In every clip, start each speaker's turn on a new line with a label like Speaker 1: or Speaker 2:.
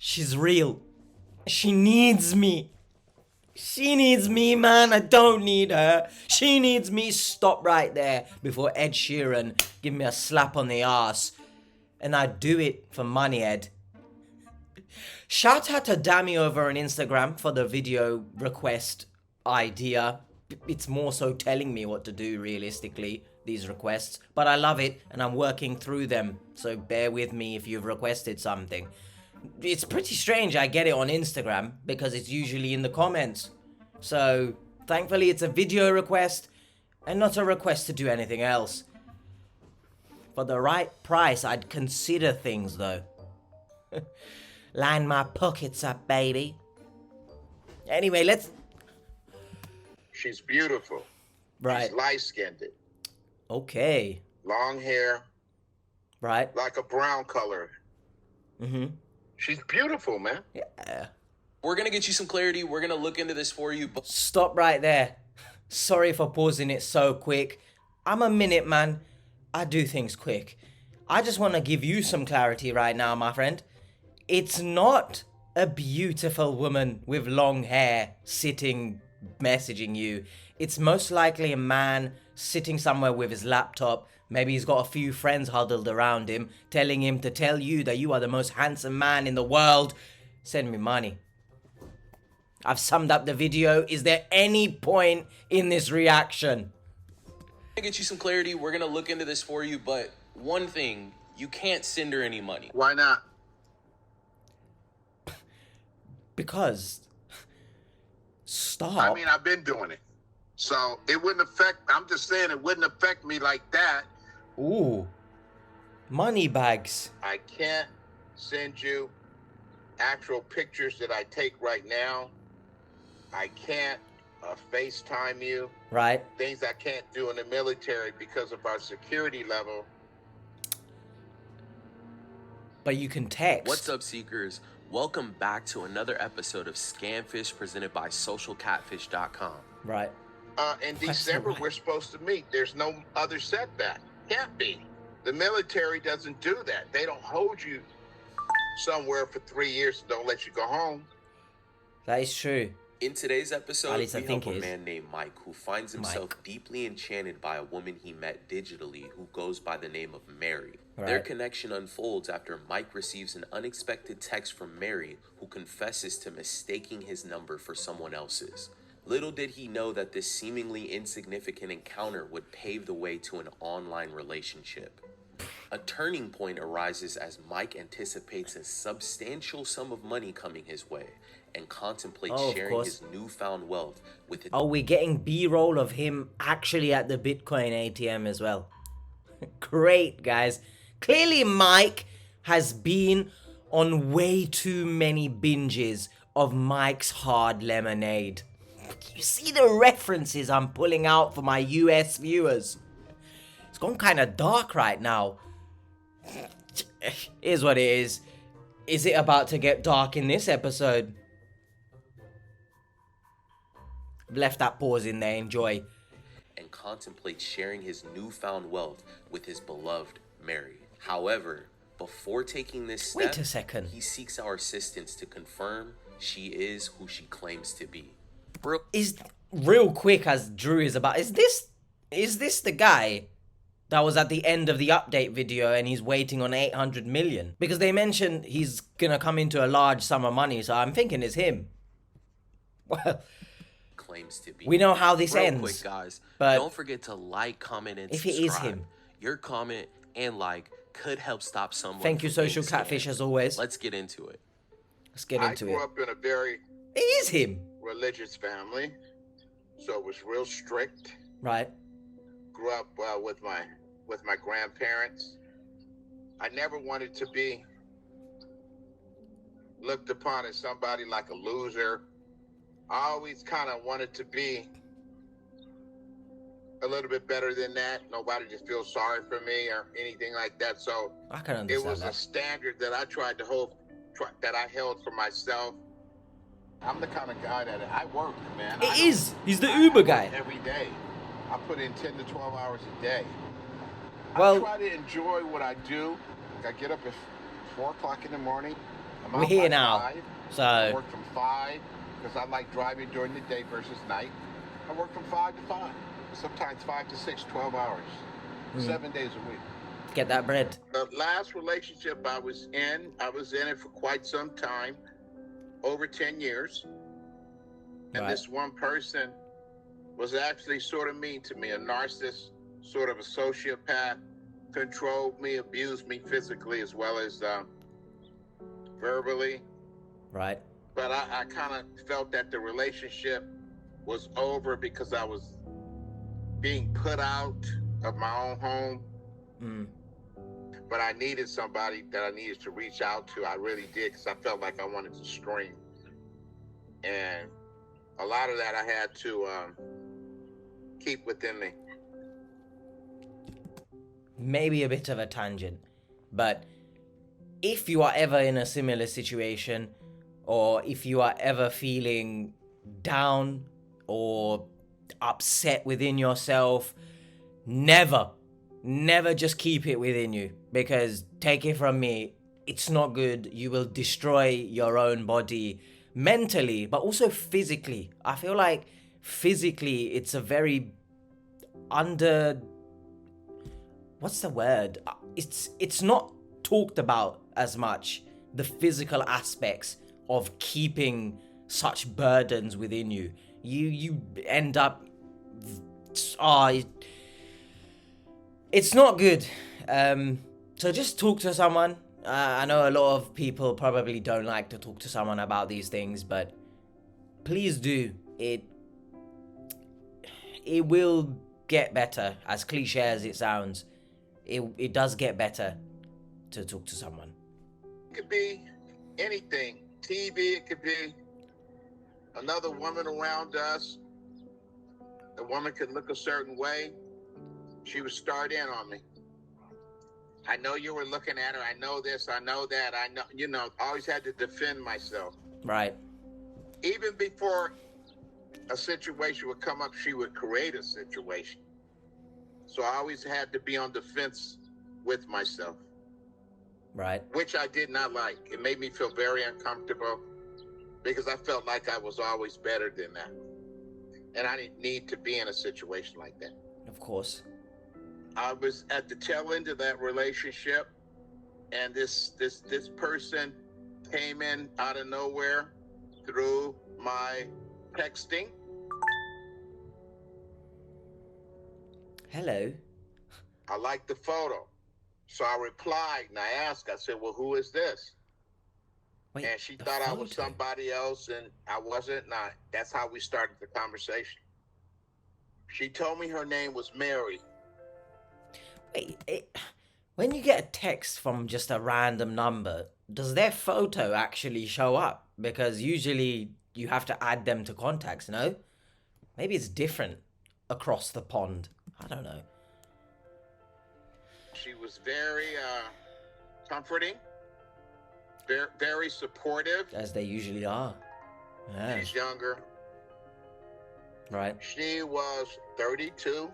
Speaker 1: She's real. She needs me. She needs me, man. I don't need her. She needs me. Stop right there before Ed Sheeran give me a slap on the ass. And I do it for money, Ed. Shout out to Dammy over on Instagram for the video request idea. It's more so telling me what to do realistically, these requests. But I love it and I'm working through them. So bear with me if you've requested something. It's pretty strange I get it on Instagram because it's usually in the comments. So thankfully it's a video request and not a request to do anything else. For the right price, I'd consider things though. Line my pockets up, baby. Anyway, let's...
Speaker 2: She's beautiful.
Speaker 1: Right.
Speaker 2: She's light-skinned.
Speaker 1: Okay.
Speaker 2: Long hair.
Speaker 1: Right.
Speaker 2: Like a brown color.
Speaker 1: Mm-hmm.
Speaker 2: She's beautiful, man.
Speaker 1: Yeah.
Speaker 3: We're going to get you some clarity. We're going to look into this for you.
Speaker 1: Stop right there. Sorry for pausing it so quick. I'm a minute man. I do things quick. I just want to give you some clarity right now, my friend. It's not a beautiful woman with long hair sitting messaging you. It's most likely a man sitting somewhere with his laptop. Maybe he's got a few friends huddled around him, telling him to tell you that you are the most handsome man in the world. Send me money. I've summed up the video. Is there any point in this reaction?
Speaker 3: To get you some clarity, we're going to look into this for you, but one thing, you can't send her any money.
Speaker 2: Why not?
Speaker 1: Because... Stop.
Speaker 2: I mean, I've been doing it. So it wouldn't affect, I'm just saying it wouldn't affect me like that.
Speaker 1: Ooh. Money bags.
Speaker 2: I can't send you actual pictures that I take right now. I can't FaceTime you.
Speaker 1: Right.
Speaker 2: Things I can't do in the military because of our security level.
Speaker 1: But you can text.
Speaker 3: What's up, Seekers? Welcome back to another episode of Scamfish presented by socialcatfish.com.
Speaker 1: Right.
Speaker 2: In December, we're supposed to meet. There's no other setback. Can't be. The military doesn't do that. They don't hold you somewhere for 3 years and don't let you go home.
Speaker 1: That is true.
Speaker 3: In today's episode,
Speaker 1: At least I
Speaker 3: we
Speaker 1: think
Speaker 3: help
Speaker 1: it
Speaker 3: a
Speaker 1: is.
Speaker 3: man named Mike who finds himself deeply enchanted by a woman he met digitally who goes by the name of Mary.
Speaker 1: Right.
Speaker 3: Their connection unfolds after Mike receives an unexpected text from Mary, who confesses to mistaking his number for someone else's. Little did he know that this seemingly insignificant encounter would pave the way to an online relationship. A turning point arises as Mike anticipates a substantial sum of money coming his way and contemplates sharing his newfound wealth with his...
Speaker 1: Oh, we're getting B-roll of him actually at the Bitcoin ATM as well. Great, guys. Clearly, Mike has been on way too many binges of Mike's Hard Lemonade. You see the references I'm pulling out for my US viewers. It's gone kind of dark right now. Here's what it is. Is it about to get dark in this episode? I've left that pause in there. Enjoy.
Speaker 3: And contemplates sharing his newfound wealth with his beloved Mary. However, before taking this step,
Speaker 1: Wait a second.
Speaker 3: he seeks our assistance to confirm she is who she claims to be.
Speaker 1: Is real quick as Drew is about. Is this the guy that was at the end of the update video and he's waiting on 800 million? Because they mentioned he's gonna come into a large sum of money, so I'm thinking it's him. Well,
Speaker 3: Claims to be.
Speaker 1: we know how this
Speaker 3: Real
Speaker 1: ends.
Speaker 3: quick, guys,
Speaker 1: but
Speaker 3: don't forget to like, comment, and
Speaker 1: if it
Speaker 3: subscribe.
Speaker 1: is him.
Speaker 3: Your comment and like could help stop someone.
Speaker 1: Thank you,
Speaker 3: from being
Speaker 1: Social Catfish,
Speaker 3: scammed.
Speaker 1: as always.
Speaker 3: Let's get into it.
Speaker 1: Let's get
Speaker 2: I
Speaker 1: into
Speaker 2: grew
Speaker 1: it.
Speaker 2: up in a very
Speaker 1: It is him.
Speaker 2: religious family, so it was real strict.
Speaker 1: Right.
Speaker 2: Grew up with my grandparents. I never wanted to be looked upon as somebody like a loser. I always kind of wanted to be a little bit better than that. Nobody just feels sorry for me or anything like that. So
Speaker 1: I can
Speaker 2: it
Speaker 1: understand
Speaker 2: was a
Speaker 1: that.
Speaker 2: standard that I tried to hold, that I held for myself. I'm the kind of guy that I work, man.
Speaker 1: It is. He's the Uber guy.
Speaker 2: Every day. I put in 10 to 12 hours a day. I
Speaker 1: Well,
Speaker 2: try to enjoy what I do. I get up at 4 o'clock in the morning. I'm
Speaker 1: We're
Speaker 2: out
Speaker 1: here
Speaker 2: by
Speaker 1: now.
Speaker 2: 5. I
Speaker 1: So,
Speaker 2: work from 5 because I like driving during the day versus night. I work from 5 to 5. Sometimes 5 to 6, 12 hours. 7 days a week.
Speaker 1: get that bread.
Speaker 2: The last relationship I was in it for quite some time, over 10 years. And
Speaker 1: Right.
Speaker 2: this one person was actually sort of mean to me, a narcissist, sort of a sociopath, controlled me, abused me physically as well as verbally.
Speaker 1: Right.
Speaker 2: But I kind of felt that the relationship was over because I was being put out of my own home. But I needed somebody that I needed to reach out to. I really did, because I felt like I wanted to scream. And a lot of that I had to keep within me.
Speaker 1: Maybe a bit of a tangent, but if you are ever in a similar situation, or if you are ever feeling down or upset within yourself, never just keep it within you, because take it from me, it's not good. You will destroy your own body mentally, but also physically. I feel like physically it's a very what's the word? It's not talked about as much, the physical aspects of keeping such burdens within you. You end up it's not good. So just talk to someone. I know a lot of people probably don't like to talk to someone about these things, but please do. It will get better, as cliche as it sounds. It does get better to talk to someone.
Speaker 2: It could be anything. TV, it could be another woman around us. The woman could look a certain way. She would start in on me. I know you were looking at her. I know this. I know that. I know, I always had to defend myself.
Speaker 1: Right.
Speaker 2: Even before a situation would come up, she would create a situation. So I always had to be on defense with myself.
Speaker 1: Right.
Speaker 2: Which I did not like. It made me feel very uncomfortable because I felt like I was always better than that. And I didn't need to be in a situation like that.
Speaker 1: Of course.
Speaker 2: I was at the tail end of that relationship, and this person came in out of nowhere through my texting.
Speaker 1: Hello.
Speaker 2: I liked the photo. So I replied and I asked, I said, well, who is this?
Speaker 1: Wait,
Speaker 2: and she thought I was somebody else, and I wasn't. Not. That's how we started the conversation. She told me her name was Mary.
Speaker 1: Wait, when you get a text from just a random number, does their photo actually show up? Because usually you have to add them to contacts, no? Maybe it's different across the pond. I don't know.
Speaker 2: She was very comforting, very, very supportive.
Speaker 1: As they usually are. Yeah.
Speaker 2: She's younger.
Speaker 1: Right.
Speaker 2: She was 32.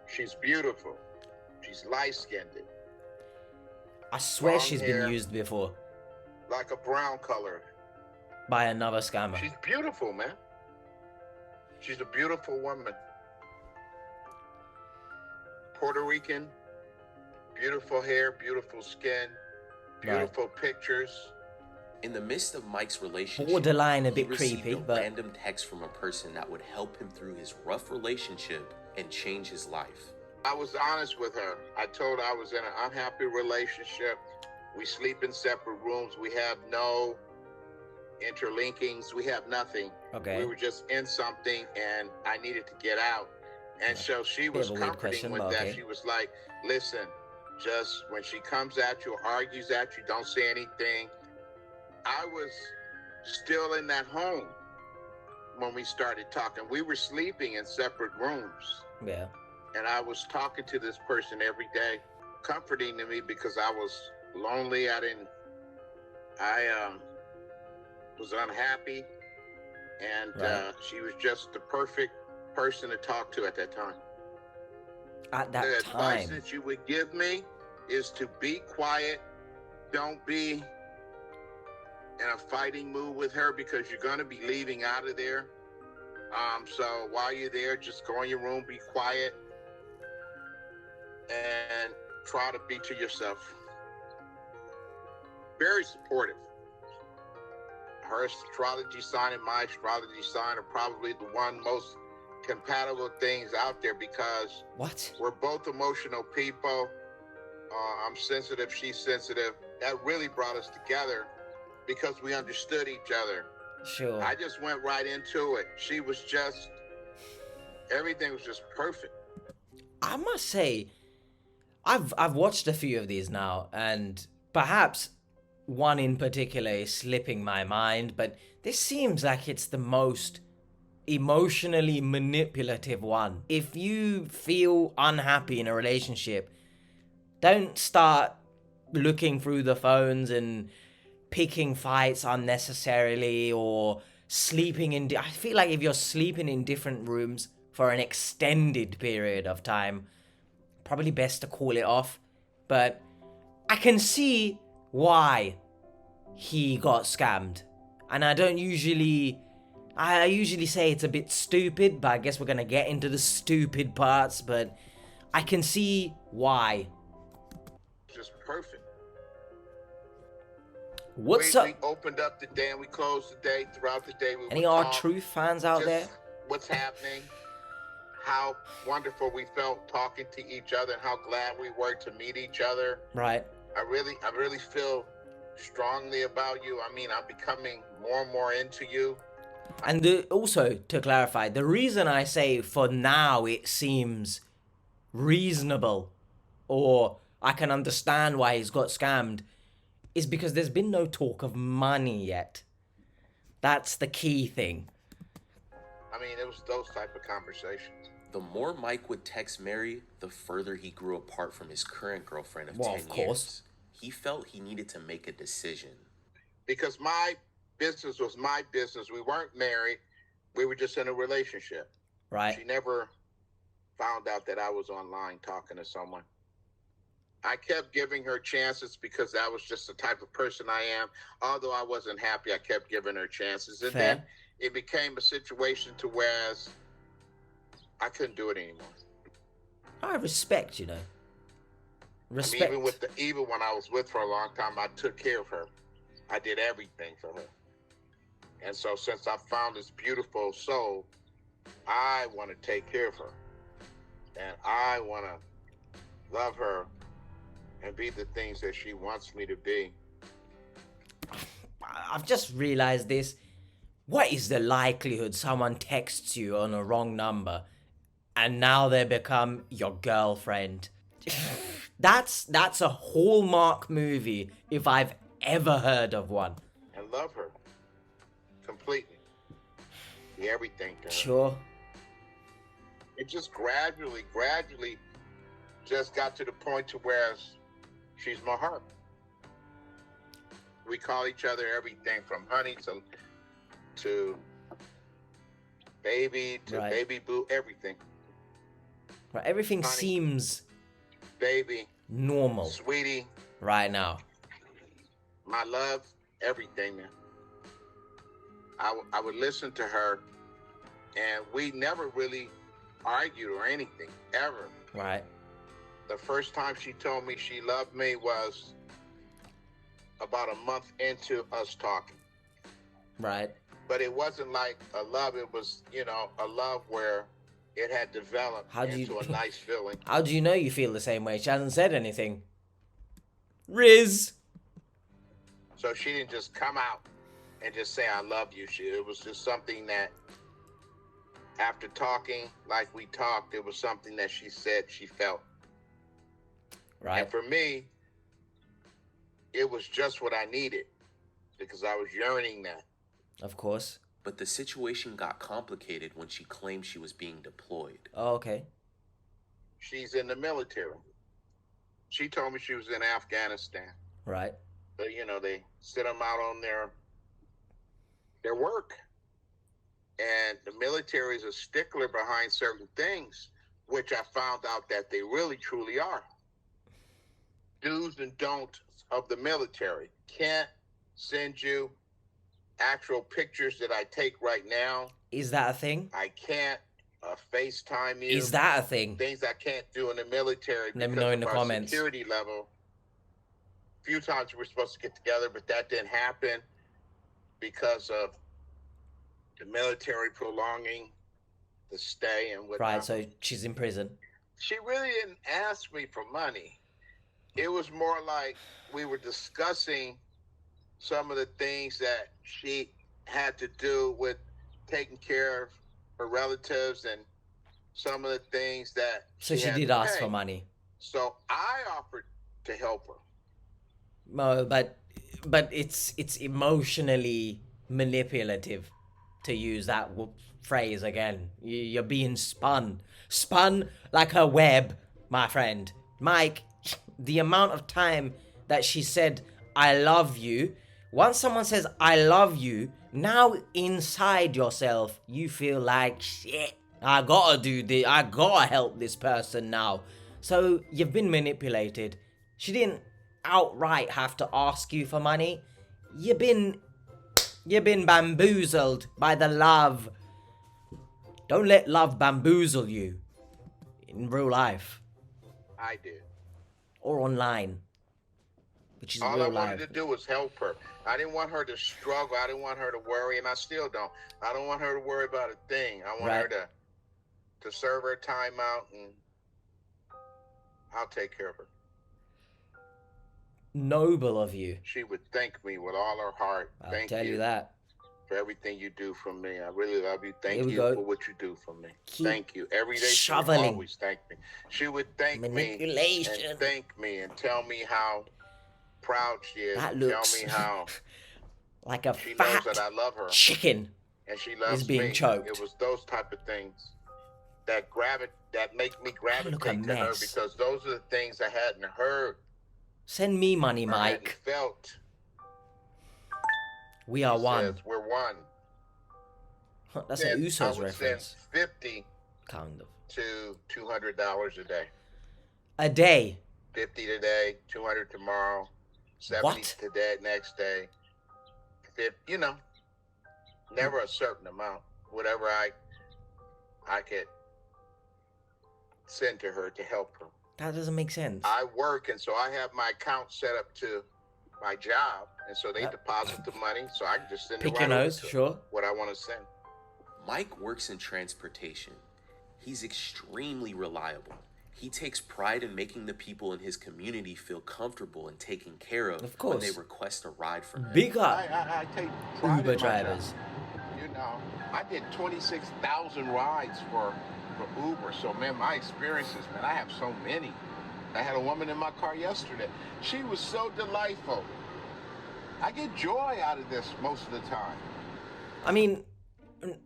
Speaker 2: She's beautiful. She's light-skinned.
Speaker 1: I swear
Speaker 2: Long
Speaker 1: she's
Speaker 2: hair,
Speaker 1: been used before.
Speaker 2: like a brown color.
Speaker 1: By another scammer.
Speaker 2: She's beautiful, man. She's a beautiful woman. Puerto Rican, beautiful hair, beautiful skin, beautiful pictures.
Speaker 3: In the midst of Mike's relationship,
Speaker 1: Borderline a bit
Speaker 3: he received
Speaker 1: creepy,
Speaker 3: a
Speaker 1: but
Speaker 3: random text from a person that would help him through his rough relationship and change his life.
Speaker 2: I was honest with her. I told her I was in an unhappy relationship. We sleep in separate rooms. We have no interlinkings. We have nothing.
Speaker 1: okay.
Speaker 2: We were just in something, and I needed to get out. And so she was comforting with that. She was like, listen, just when she comes at you or argues at you, don't say anything. I was still in that home when we started talking. We were sleeping in separate rooms.
Speaker 1: Yeah.
Speaker 2: And I was talking to this person every day, comforting to me because I was lonely. I was unhappy. And she was just the perfect person to talk to at that time.
Speaker 1: At that
Speaker 2: the
Speaker 1: time.
Speaker 2: advice that you would give me is to be quiet. Don't be a fighting mood with her because you're going to be leaving out of there. So while you're there, just go in your room, be quiet, and try to be to yourself. Very supportive. Her astrology sign and my astrology sign are probably the one most compatible things out there because we're both emotional people. I'm sensitive, she's sensitive. That really brought us together because we understood each other.
Speaker 1: Sure.
Speaker 2: I just went right into it. She was just, everything was just perfect.
Speaker 1: I must say, I've watched a few of these now, and perhaps one in particular is slipping my mind, but this seems like it's the most emotionally manipulative one. If you feel unhappy in a relationship, don't start looking through the phones and picking fights unnecessarily or sleeping in... I feel like if you're sleeping in different rooms for an extended period of time, probably best to call it off. But I can see why he got scammed. And I usually say it's a bit stupid, but I guess we're gonna get into the stupid parts, but I can see why.
Speaker 2: Just perfect.
Speaker 1: What's up?
Speaker 2: We opened up the day and we closed the day. Throughout the day, we
Speaker 1: Any R-Truth fans out there?
Speaker 2: What's happening? How wonderful we felt talking to each other, and how glad we were to meet each other.
Speaker 1: Right.
Speaker 2: I really feel strongly about you. I mean, I'm becoming more and more into you.
Speaker 1: And also, to clarify, the reason I say for now it seems reasonable, or I can understand why he's got scammed, is because there's been no talk of money yet. That's the key thing.
Speaker 2: I mean, it was those type of conversations.
Speaker 3: The more Mike would text Mary, the further he grew apart from his current girlfriend of 10
Speaker 1: of course.
Speaker 3: years. He felt he needed to make a decision.
Speaker 2: Because my business was my business. We weren't married. We were just in a relationship.
Speaker 1: Right.
Speaker 2: She never found out that I was online talking to someone. I kept giving her chances because that was just the type of person I am. Although I wasn't happy, I kept giving her chances. And
Speaker 1: Fair.
Speaker 2: then it became a situation to whereas I couldn't do it anymore.
Speaker 1: I respect, you know. Respect.
Speaker 2: I mean, even when I was with her a long time, I took care of her. I did everything for her. And so since I found this beautiful soul, I want to take care of her. And I want to love her and be the things that she wants me to be.
Speaker 1: I've just realized this. What is the likelihood someone texts you on a wrong number and now they become your girlfriend? That's a Hallmark movie if I've ever heard of one.
Speaker 2: And love her completely. Be everything to her.
Speaker 1: Sure.
Speaker 2: It just gradually just got to the point to where she's my heart. We call each other everything from honey to baby to
Speaker 1: Right.
Speaker 2: baby boo, everything.
Speaker 1: Right, everything
Speaker 2: Honey.
Speaker 1: seems
Speaker 2: Baby,
Speaker 1: normal
Speaker 2: sweetie,
Speaker 1: right now.
Speaker 2: my love, everything, man. I would listen to her, and we never really argued or anything, ever.
Speaker 1: Right.
Speaker 2: The first time she told me she loved me was about a month into us talking.
Speaker 1: Right.
Speaker 2: But it wasn't like a love, it was, a love where it had developed into a nice feeling.
Speaker 1: How do you know you feel the same way? She hasn't said anything. Riz.
Speaker 2: So she didn't just come out and just say, I love you. It was just something that, after talking like we talked, it was something that she said she felt.
Speaker 1: Right.
Speaker 2: And for me, it was just what I needed because I was yearning that.
Speaker 1: Of course.
Speaker 3: But the situation got complicated when she claimed she was being deployed.
Speaker 1: Oh, okay.
Speaker 2: She's in the military. She told me she was in Afghanistan.
Speaker 1: Right.
Speaker 2: But, they sit them out on their work. And the military is a stickler behind certain things, which I found out that they really, truly are. Do's and don'ts of the military. Can't send you actual pictures that I take right now.
Speaker 1: Is that a thing?
Speaker 2: I can't FaceTime you.
Speaker 1: Is that a thing?
Speaker 2: Things I can't do in the military
Speaker 1: Let me
Speaker 2: because
Speaker 1: know in
Speaker 2: of
Speaker 1: the
Speaker 2: our
Speaker 1: comments.
Speaker 2: security level. A few times we were supposed to get together, but that didn't happen because of the military prolonging the stay and whatnot.
Speaker 1: Right, so she's in prison.
Speaker 2: She really didn't ask me for money. It was more like we were discussing some of the things that she had to do with taking care of her relatives and some of the things that
Speaker 1: So she
Speaker 2: had
Speaker 1: did
Speaker 2: to
Speaker 1: ask
Speaker 2: pay.
Speaker 1: for money.
Speaker 2: So I offered to help her.
Speaker 1: No, but it's emotionally manipulative, to use that phrase again. You're being spun like a web, my friend. Mike, the amount of time that she said I love you, once someone says I love you, now inside yourself you feel like shit, I gotta do this, I gotta help this person now. So you've been manipulated. She didn't outright have to ask you for money. You've been bamboozled by the love. Don't let love bamboozle you in real life
Speaker 2: I did.
Speaker 1: or online, which is
Speaker 2: All
Speaker 1: real
Speaker 2: I
Speaker 1: life.
Speaker 2: wanted to do was help her. I didn't want her to struggle. I didn't want her to worry, and I still don't. I don't want her to worry about a thing. I want her to serve her time out, and I'll take care of her.
Speaker 1: Noble of you.
Speaker 2: She would thank me with all her heart.
Speaker 1: I'll tell you that.
Speaker 2: For everything you do for me. I really love you. Thank you
Speaker 1: go.
Speaker 2: for what you do for me.
Speaker 1: Keep
Speaker 2: thank you. Every day she would
Speaker 1: shoveling.
Speaker 2: always thank me. She would thank me
Speaker 1: Manipulation.
Speaker 2: and thank me and tell me how proud she is.
Speaker 1: That
Speaker 2: and
Speaker 1: looks
Speaker 2: tell me how
Speaker 1: like a
Speaker 2: she
Speaker 1: fat
Speaker 2: knows that I love her.
Speaker 1: chicken
Speaker 2: And she loves
Speaker 1: is being
Speaker 2: me.
Speaker 1: choked.
Speaker 2: It was those type of things that make me
Speaker 1: look a
Speaker 2: gravitate to her,
Speaker 1: mess.
Speaker 2: because those are the things I hadn't heard.
Speaker 1: Send me money,
Speaker 2: or hadn't
Speaker 1: Mike.
Speaker 2: felt.
Speaker 1: We are
Speaker 2: She
Speaker 1: one.
Speaker 2: says, we're one.
Speaker 1: That's an
Speaker 2: I
Speaker 1: Usos
Speaker 2: would
Speaker 1: reference.
Speaker 2: send 50
Speaker 1: Kind of.
Speaker 2: to $200 a day.
Speaker 1: A day.
Speaker 2: 50 today, 200 tomorrow, 70
Speaker 1: What?
Speaker 2: today, next day. Never a certain amount. Whatever I could send to her to help her.
Speaker 1: That doesn't make sense.
Speaker 2: I work, and so I have my account set up to my job, and so they deposit the money, so I can just send it
Speaker 1: Pick
Speaker 2: right
Speaker 1: your
Speaker 2: over
Speaker 1: nose,
Speaker 2: to
Speaker 1: sure.
Speaker 2: what I want to send.
Speaker 3: Mike works in transportation. He's extremely reliable. He takes pride in making the people in his community feel comfortable and taken care of
Speaker 1: course.
Speaker 3: when they request a ride from him.
Speaker 1: Big up
Speaker 2: I take pride
Speaker 1: Uber
Speaker 2: in my job.
Speaker 1: drivers.
Speaker 2: I did 26,000 rides for Uber. So, man, my experiences, man, I have so many. I had a woman in my car yesterday. She was so delightful. I get joy out of this most of the time.
Speaker 1: I mean,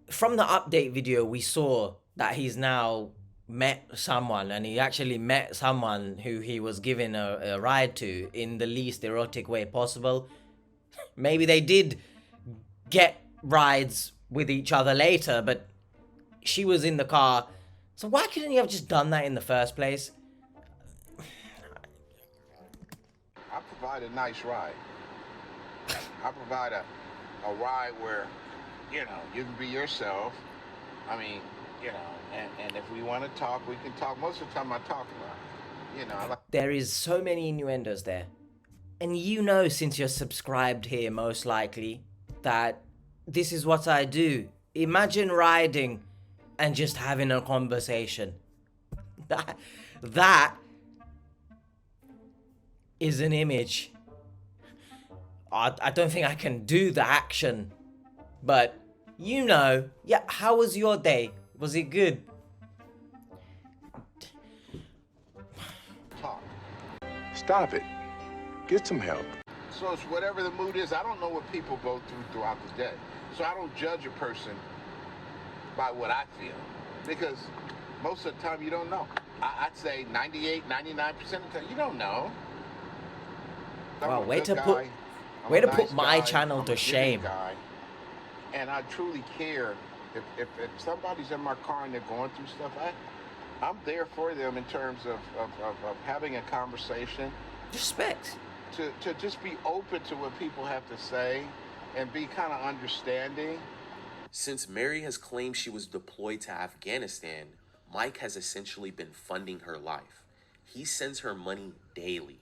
Speaker 1: from the update video, we saw that he's now met someone, and he actually met someone who he was giving a ride to in the least erotic way possible. Maybe they did get rides with each other later, but she was in the car. So why couldn't you have just done that in the first place?
Speaker 2: I provide a nice ride. I provide a ride where, you can be yourself. I mean, and if we want to talk, we can talk. Most of the time I talk about it.
Speaker 1: There is so many innuendos there. And since you're subscribed here, most likely, that this is what I do. Imagine riding and just having a conversation. That is an image. I don't think I can do the action. But, yeah, how was your day? Was it good?
Speaker 2: Talk.
Speaker 4: Stop it. Get some help.
Speaker 2: So it's whatever the mood is. I don't know what people go through throughout the day. So I don't judge a person by what I feel. Because most of the time you don't know. I'd say 98, 99% of the time you don't know.
Speaker 1: Wow, way to put my channel to shame.
Speaker 2: And I truly care. If somebody's in my car and they're going through stuff, I'm there for them in terms of having a conversation.
Speaker 1: Respect.
Speaker 2: To just be open to what people have to say. and be kind of understanding.
Speaker 3: Since Mary has claimed she was deployed to Afghanistan, Mike has essentially been funding her life. He sends her money daily.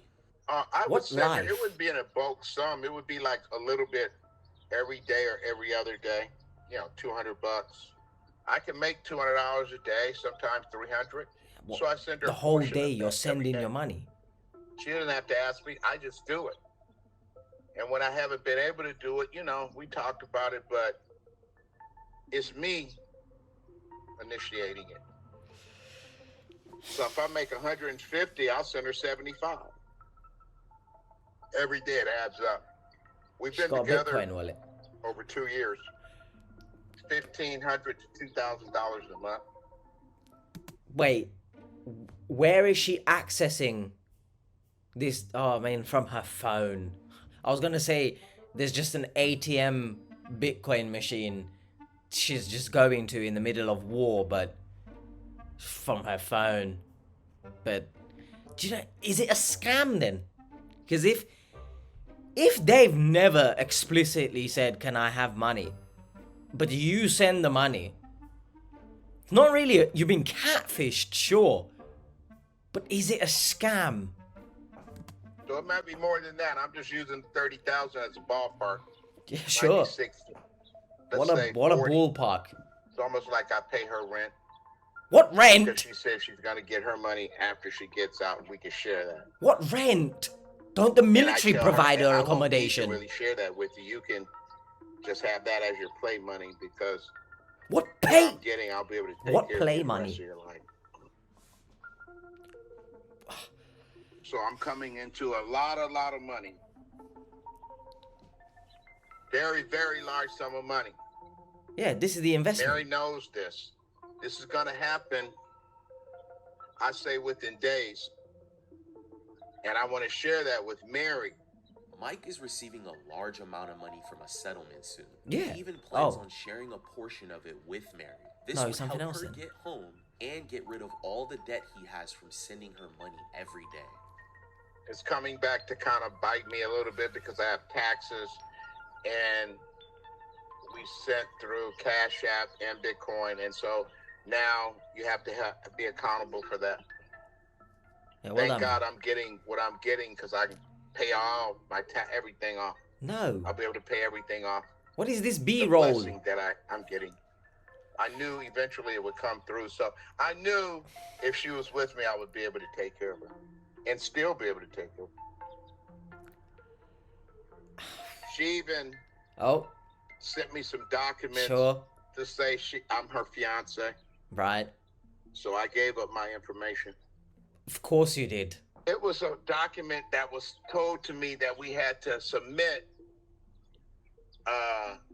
Speaker 2: I would
Speaker 1: What
Speaker 2: send her,
Speaker 1: life?
Speaker 2: it wouldn't be in a bulk sum. It would be like a little bit every day or every other day, $200. I can make $200 a day, sometimes 300.
Speaker 1: What,
Speaker 2: So I send her
Speaker 1: the
Speaker 2: a
Speaker 1: whole
Speaker 2: portion
Speaker 1: day
Speaker 2: of
Speaker 1: you're
Speaker 2: that every
Speaker 1: sending
Speaker 2: day.
Speaker 1: your money?
Speaker 2: She doesn't have to ask me. I just do it. And when I haven't been able to do it, we talked about it, but it's me initiating it. So if I make 150, I'll send her 75. Every day it adds up. We've
Speaker 1: She's
Speaker 2: been
Speaker 1: got a
Speaker 2: together
Speaker 1: Bitcoin wallet.
Speaker 2: over 2 years. $1,500 to $2,000 a month.
Speaker 1: Wait, where is she accessing this? Oh, I mean, from her phone. I was gonna say there's just an ATM Bitcoin machine she's just going to in the middle of war, but from her phone. But do you know, is it a scam then? Because if they've never explicitly said, "Can I have money?" but you send the money, not really. You've been catfished, sure, but is it a scam?
Speaker 2: So it might be more than that. I'm just using 30,000 as a ballpark.
Speaker 1: Yeah, sure.
Speaker 2: 60.
Speaker 1: What a
Speaker 2: 40.
Speaker 1: ballpark.
Speaker 2: It's almost like I pay her rent.
Speaker 1: What
Speaker 2: Because
Speaker 1: rent?
Speaker 2: she says she's going to get her money after she gets out, and we can share that.
Speaker 1: What rent? Don't the military
Speaker 2: And I tell
Speaker 1: provide
Speaker 2: her,
Speaker 1: her
Speaker 2: I
Speaker 1: accommodation?
Speaker 2: won't need to really share that with you. You can just have that as your play money, because
Speaker 1: What
Speaker 2: what
Speaker 1: pay?
Speaker 2: I'm getting, I'll be able to take
Speaker 1: What
Speaker 2: care
Speaker 1: play
Speaker 2: of you the
Speaker 1: money?
Speaker 2: rest of your life. So I'm coming into a lot of money. Very, very large sum of money.
Speaker 1: Yeah, this is the investment.
Speaker 2: Mary knows this. This is going to happen, I say, within days. And I want to share that with Mary.
Speaker 3: Mike is receiving a large amount of money from a settlement soon.
Speaker 1: Yeah.
Speaker 3: He even plans
Speaker 1: Oh.
Speaker 3: on sharing a portion of it with Mary. This
Speaker 1: No,
Speaker 3: would
Speaker 1: something
Speaker 3: help
Speaker 1: else
Speaker 3: her
Speaker 1: then.
Speaker 3: get home and get rid of all the debt he has from sending her money every day.
Speaker 2: It's coming back to kind of bite me a little bit because I have taxes, and we sent through Cash App and Bitcoin. And so now you have to be accountable for that.
Speaker 1: Yeah, well
Speaker 2: Thank
Speaker 1: done.
Speaker 2: God I'm getting what I'm getting, because I can pay all my everything off.
Speaker 1: No.
Speaker 2: I'll be able to pay everything off.
Speaker 1: What is this
Speaker 2: The
Speaker 1: B-roll?
Speaker 2: blessing that I'm getting. I knew eventually it would come through. So I knew if she was with me, I would be able to take care of her and still be able to take care of her. She even
Speaker 1: Oh,
Speaker 2: sent me some documents
Speaker 1: sure.
Speaker 2: to say I'm her fiance.
Speaker 1: Right.
Speaker 2: So I gave up my information.
Speaker 1: Of course you did.
Speaker 2: It was a document that was told to me that we had to submit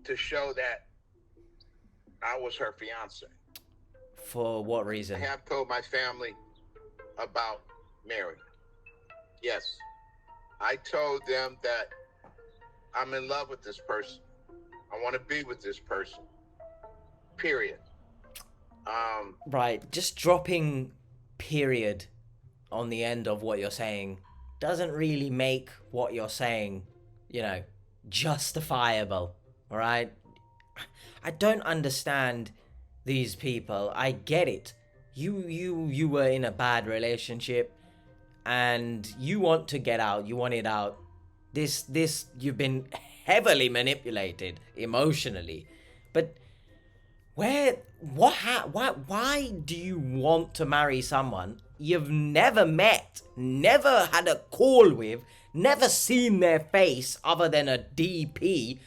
Speaker 2: to show that I was her fiance.
Speaker 1: For what
Speaker 2: I
Speaker 1: reason?
Speaker 2: have told my family about Mary. Yes. I told them that I'm in love with this person. I want to be with this person. Period.
Speaker 1: Right, just dropping period on the end of what you're saying doesn't really make what you're saying, justifiable. All right? I don't understand these people. I get it. You were in a bad relationship and you want to get out. You want it out. This you've been heavily manipulated emotionally. But why do you want to marry someone you've never met, never had a call with, never seen their face other than a DP?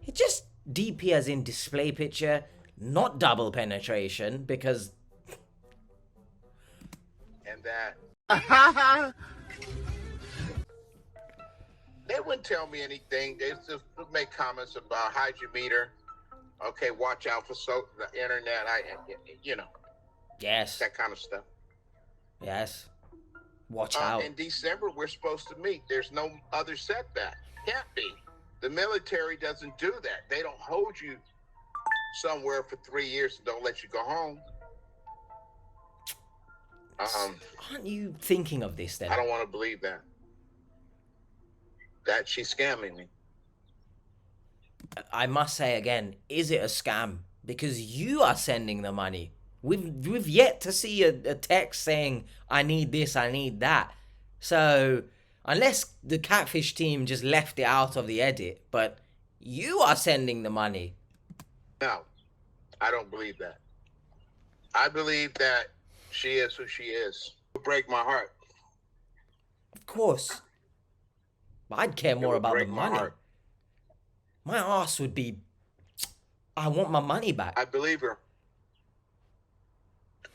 Speaker 1: It just DP as in display picture, not double penetration, because
Speaker 2: and that they wouldn't tell me anything. They just would make comments about how'd you meet her. Okay, watch out for the internet.
Speaker 1: yes,
Speaker 2: That kind of stuff.
Speaker 1: yes, watch out.
Speaker 2: In December, we're supposed to meet. There's no other setback. Can't be. The military doesn't do that. They don't hold you somewhere for 3 years and don't let you go home.
Speaker 1: Aren't you thinking of this then?
Speaker 2: I don't want to believe that. That she's scamming me.
Speaker 1: I must say again, is it a scam? Because you are sending the money. We've yet to see a text saying, I need this, I need that. So, unless the Catfish team just left it out of the edit, but you are sending the money.
Speaker 2: No, I don't believe that. I believe that she is who she is. It would break my heart.
Speaker 1: Of course. But I'd care more about the money. My ass would be, I want my money back.
Speaker 2: I believe her.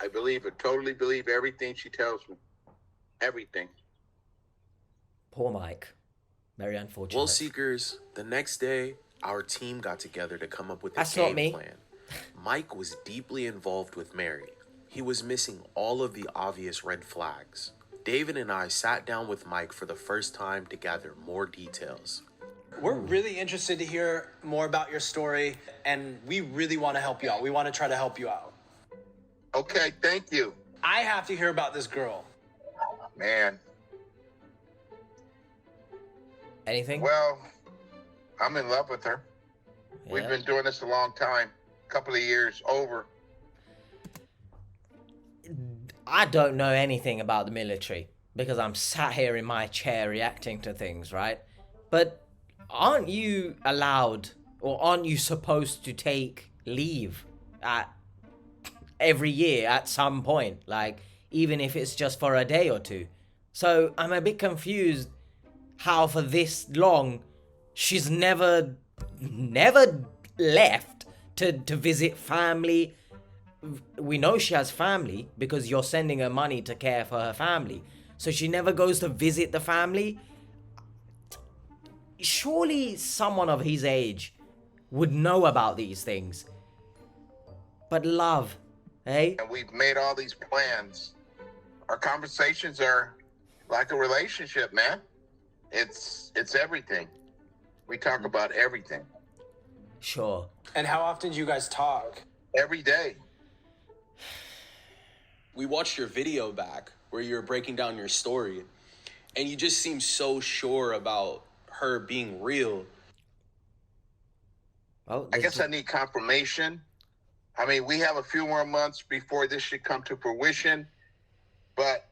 Speaker 2: I believe her. Totally believe everything she tells me. Everything.
Speaker 1: Poor Mike. Very unfortunate.
Speaker 3: Well, Seekers, the next day, our team got together to come up with a
Speaker 1: That's not me.
Speaker 3: game plan. Mike was deeply involved with Mary. He was missing all of the obvious red flags. David and I sat down with Mike for the first time to gather more details.
Speaker 5: We're really interested to hear more about your story, and we really want to help you out. We want to try to help you out.
Speaker 2: Okay, thank you.
Speaker 5: I have to hear about this girl.
Speaker 2: Man,
Speaker 1: Anything?
Speaker 2: well, I'm in love with her.
Speaker 1: Yeah.
Speaker 2: We've been doing this a long time. Couple of years over.
Speaker 1: I don't know anything about the military because I'm sat here in my chair reacting to things, right? But aren't you allowed or aren't you supposed to take leave at every year at some point? Like, even if it's just for a day or two. So I'm a bit confused how for this long she's never left to visit family. We know she has family because you're sending her money to care for her family. So she never goes to visit the family. Surely someone of his age would know about these things. But love, eh?
Speaker 2: And we've made all these plans. Our conversations are like a relationship, man. It's everything. We talk about everything.
Speaker 1: Sure.
Speaker 5: And how often do you guys talk?
Speaker 2: Every day.
Speaker 3: We watched your video back where you were breaking down your story, and you just seem so sure about her being real.
Speaker 1: Well,
Speaker 2: I guess I need confirmation. I mean, we have a few more months before this should come to fruition, but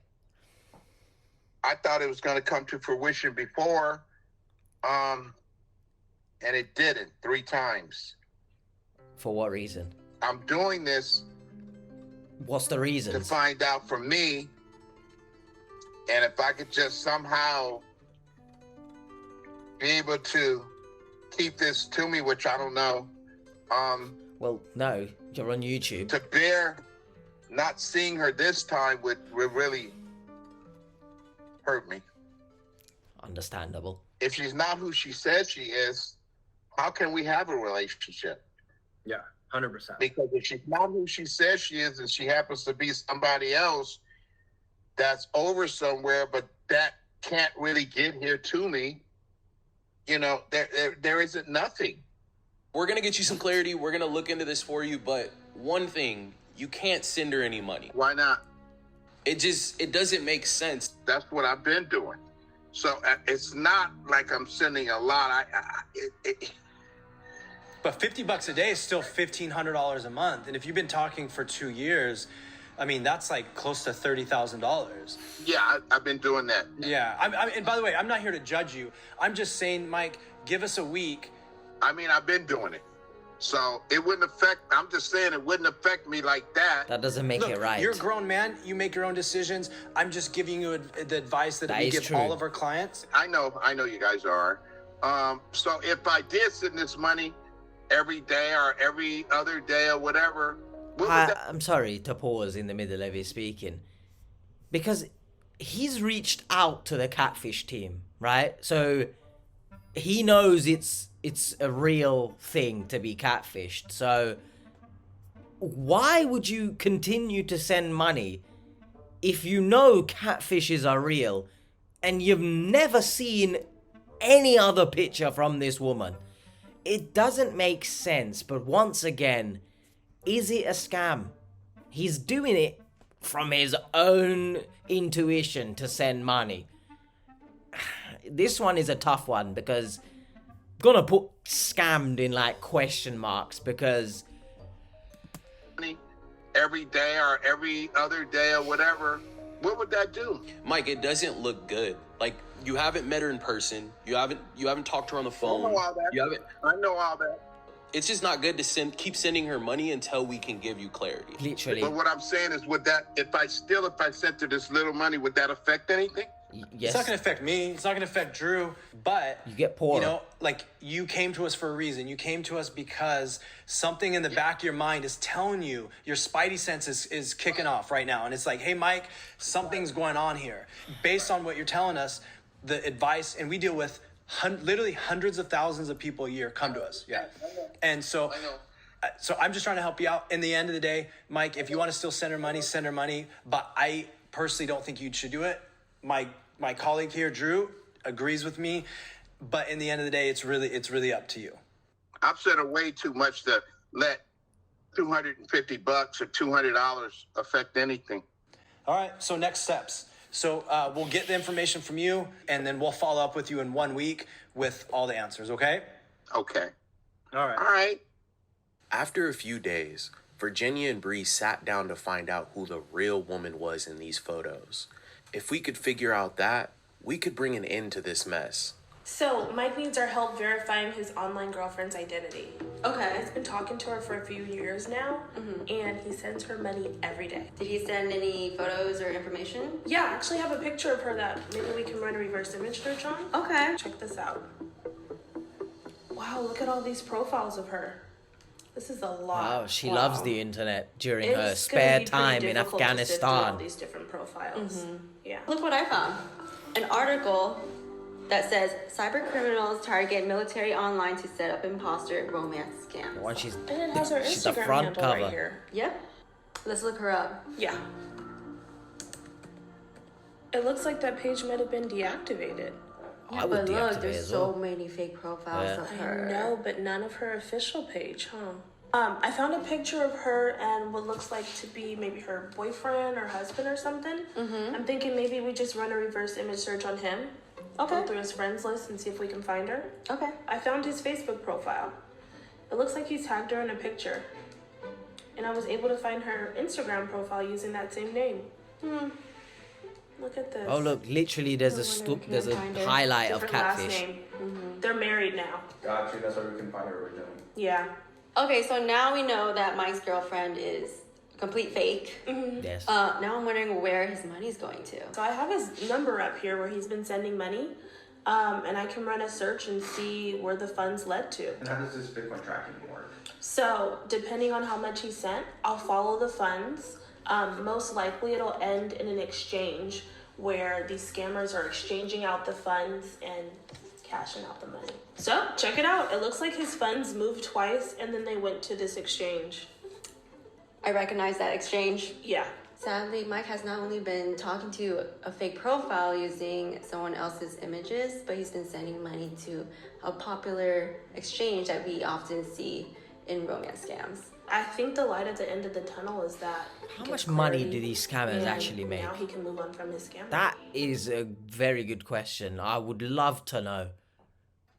Speaker 2: I thought it was going to come to fruition before, and it didn't 3 times.
Speaker 1: For what reason?
Speaker 2: I'm doing this
Speaker 1: What's the
Speaker 2: to
Speaker 1: reasons?
Speaker 2: find out from me, and if I could just somehow be able to keep this to me, which I don't know,
Speaker 1: Well, no, you're on YouTube.
Speaker 2: to bear not seeing her this time would really hurt me.
Speaker 1: Understandable.
Speaker 2: If she's not who she says she is, how can we have a relationship?
Speaker 5: Yeah, 100%.
Speaker 2: Because if she's not who she says she is and she happens to be somebody else that's over somewhere, but that can't really get here to me, you know, there isn't nothing.
Speaker 3: We're going to get you some clarity. We're going to look into this for you. But one thing, you can't send her any money.
Speaker 2: Why not?
Speaker 3: It doesn't make sense.
Speaker 2: That's what I've been doing. So it's not like I'm sending a lot.
Speaker 5: But $50 a day is still $1,500 a month. And if you've been talking for 2 years, I mean, that's like close to $30,000.
Speaker 2: Yeah, I've been doing that.
Speaker 5: Yeah. And by the way, I'm not here to judge you. I'm just saying, Mike, give us a week.
Speaker 2: I mean, I've been doing it. So it wouldn't affect, I'm just saying it wouldn't affect me like that.
Speaker 1: That doesn't make
Speaker 5: Look,
Speaker 1: it right.
Speaker 5: you're a grown man. You make your own decisions. I'm just giving you the advice that we
Speaker 1: is
Speaker 5: give
Speaker 1: true.
Speaker 5: all of our clients.
Speaker 2: I know you guys are. So if I did send this money every day or every other day or whatever, what would that?
Speaker 1: I'm sorry to pause in the middle of his speaking. Because he's reached out to the Catfish team, right? So he knows it's a real thing to be catfished. So why would you continue to send money if you know catfishes are real and you've never seen any other picture from this woman? It doesn't make sense, but once again, is it a scam? He's doing it from his own intuition to send money. This one is a tough one because gonna put scammed in like question marks because
Speaker 2: every day or every other day or whatever, what would that do?
Speaker 3: Mike, it doesn't look good. Like, you haven't met her in person. You haven't talked to her on the
Speaker 2: I
Speaker 3: phone.
Speaker 2: know all that.
Speaker 3: You haven't.
Speaker 2: I know all that.
Speaker 3: It's just not good to keep sending her money until we can give you clarity.
Speaker 1: literally,
Speaker 2: But what I'm saying is, would that, if I sent her this little money, would that affect anything?
Speaker 1: yes,
Speaker 5: It's not going to affect me. It's not going to affect Drew. But
Speaker 1: you get poorer.
Speaker 5: you know, like, you came to us for a reason. You came to us because something in the back of your mind is telling you, your spidey sense is kicking off right now. And it's like, hey, Mike, something's going on here. Based on what you're telling us, the advice, and we deal with literally hundreds of thousands of people a year come to us. Yeah. And so, I'm just trying to help you out. In the end of the day, Mike, if you want to still send her money, send her money. But I personally don't think you should do it. My colleague here, Drew, agrees with me. But in the end of the day, it's really up to you.
Speaker 2: I've said way too much to let $250 or $200 affect anything.
Speaker 5: All right. So next steps. So we'll get the information from you, and then we'll follow up with you in 1 week with all the answers. Okay?
Speaker 2: Okay.
Speaker 5: All right.
Speaker 2: All right.
Speaker 3: After a few days, Virginia and Bree sat down to find out who the real woman was in these photos. If we could figure out that, we could bring an end to this mess.
Speaker 6: So, Mike needs our help verifying his online girlfriend's identity.
Speaker 7: Okay.
Speaker 6: He's been talking to her for a few years now, and he sends her money every day.
Speaker 7: Did he send any photos or information?
Speaker 6: Yeah, I actually have a picture of her that maybe we can run a reverse image search on.
Speaker 7: Okay.
Speaker 6: Check this out. Wow, look at all these profiles of her. This is a lot.
Speaker 1: Wow, she loves the internet during her
Speaker 6: It's gonna
Speaker 1: spare
Speaker 6: be pretty
Speaker 1: time in
Speaker 6: difficult to sift through all
Speaker 1: Afghanistan.
Speaker 6: these different profiles. Yeah.
Speaker 7: Look what I found. An article that says cyber criminals target military online to set up imposter romance scams.
Speaker 1: Well, she's
Speaker 6: And it has her
Speaker 1: she's the
Speaker 6: Instagram
Speaker 1: front
Speaker 6: handle
Speaker 1: cover.
Speaker 6: right here.
Speaker 7: Yep. Let's look her up.
Speaker 6: Yeah. It looks like that page might have been deactivated.
Speaker 1: I would
Speaker 7: But look,
Speaker 1: deactivate
Speaker 7: there's
Speaker 1: as
Speaker 7: so
Speaker 1: well.
Speaker 7: many fake profiles
Speaker 1: Yeah.
Speaker 7: of
Speaker 6: I
Speaker 7: her.
Speaker 6: know, but none of her official page, huh? I found a picture of her and what looks like to be maybe her boyfriend or husband or something. I'm thinking maybe we just run a reverse image search on him.
Speaker 7: Okay.
Speaker 6: Go through his friends list and see if we can find her.
Speaker 7: Okay.
Speaker 6: I found his Facebook profile. It looks like he's tagged her in a picture. And I was able to find her Instagram profile using that same name. Look at this.
Speaker 1: Oh look, literally there's a
Speaker 7: wonder we
Speaker 1: there's a
Speaker 7: can't find her.
Speaker 1: highlight of
Speaker 6: Different last
Speaker 1: catfish.
Speaker 6: name. They're married now.
Speaker 8: Gotcha, that's why we couldn't find her originally.
Speaker 6: Yeah.
Speaker 7: Okay, so now we know that Mike's girlfriend is a complete fake.
Speaker 1: Yes.
Speaker 7: Now I'm wondering where his money's going to.
Speaker 6: So I have his number up here where he's been sending money. And I can run a search and see where the funds led to.
Speaker 8: And how does this Bitcoin tracking work?
Speaker 6: So depending on how much he sent, I'll follow the funds. Most likely it'll end in an exchange where these scammers are exchanging out the funds and cashing out the money. So check it out. It looks like his funds moved twice and then they went to this exchange.
Speaker 7: I recognize that exchange.
Speaker 6: Yeah.
Speaker 7: Sadly, Mike has not only been talking to a fake profile using someone else's images, but he's been sending money to a popular exchange that we often see in romance scams.
Speaker 6: I think the light at the end of the tunnel is that
Speaker 1: How
Speaker 6: he
Speaker 1: much
Speaker 6: gets
Speaker 1: money
Speaker 6: clarity
Speaker 1: do these scammers
Speaker 6: and
Speaker 1: actually make?
Speaker 6: Now he can move on from his scam.
Speaker 1: That is a very good question. I would love to know.